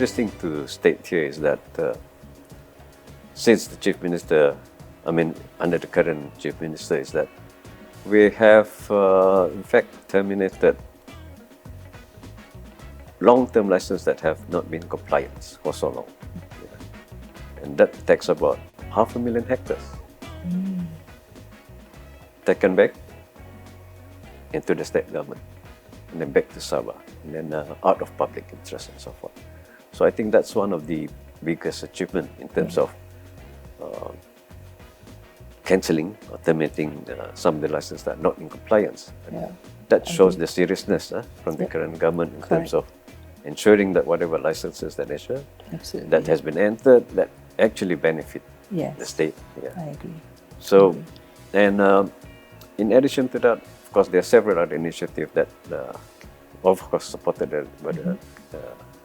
interesting to state here is that since the Chief Minister, under the current Chief Minister, is that we have in fact terminated long-term licenses that have not been compliant for so long. And that takes about 500,000 hectares. Taken back into the state government, and then back to Sabah, and then out of public interest and so forth. So I think that's one of the biggest achievements in terms of cancelling or terminating some of the licenses that are not in compliance. That shows the seriousness from the current government in terms of ensuring that whatever licenses that that has been entered, that actually benefit the state. I agree. So, and in addition to that, of course, there are several other initiatives that, of course, supported by the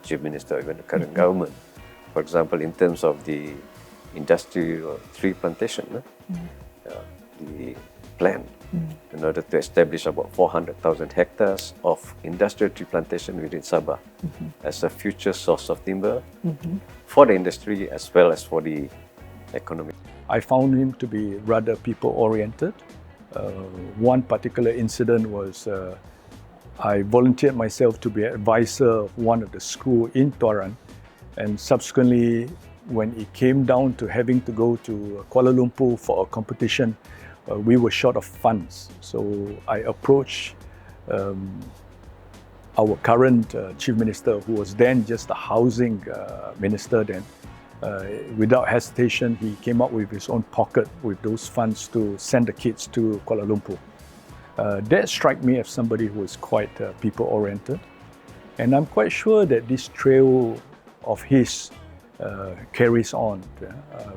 Chief Minister, even the current government. For example, in terms of the industrial tree plantation, the plan in order to establish about 400,000 hectares of industrial tree plantation within Sabah as a future source of timber for the industry as well as for the economy. I found him to be rather people-oriented. One particular incident was I volunteered myself to be an advisor of one of the schools in Tuaran, and subsequently when it came down to having to go to Kuala Lumpur for a competition, we were short of funds. So I approached our current Chief Minister, who was then just a housing minister then. Without hesitation, he came up with his own pocket with those funds to send the kids to Kuala Lumpur. That struck me as somebody who is quite people-oriented. And I'm quite sure that this trail of his carries on.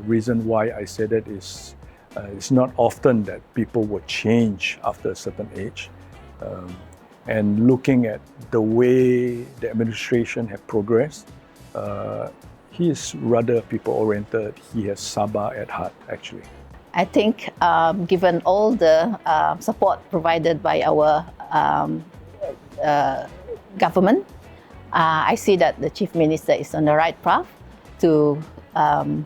Reason why I say that is it's not often that people will change after a certain age. And looking at the way the administration have progressed, he is rather people-oriented. He has Sabah at heart, actually. I think given all the support provided by our government, I see that the Chief Minister is on the right path to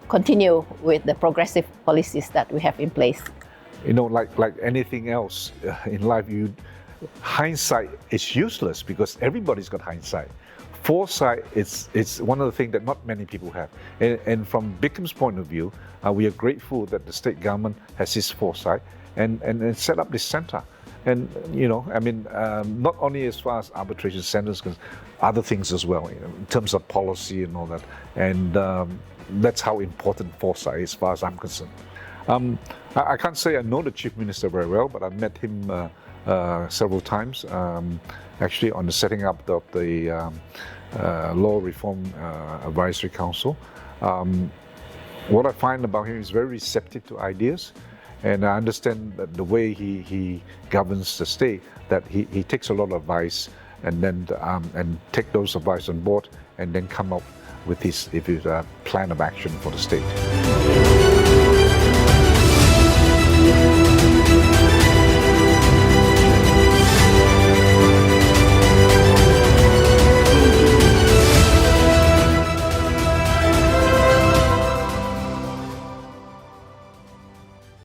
continue with the progressive policies that we have in place. You know, like anything else in life, hindsight is useless because everybody's got hindsight. Foresight is one of the things that not many people have. And from Bickham's point of view, we are grateful that the state government has this foresight and set up this centre. And, you know, I mean, not only as far as arbitration centres, other things as well, you know, in terms of policy and all that. And that's how important foresight is as far as I'm concerned. I can't say I know the Chief Minister very well, but I've met him several times, actually on the setting up of the Law Reform Advisory Council. What I find about him is very receptive to ideas, and I understand that the way he governs the state, that he takes a lot of advice and then and take those advice on board and then come up with his plan of action for the state.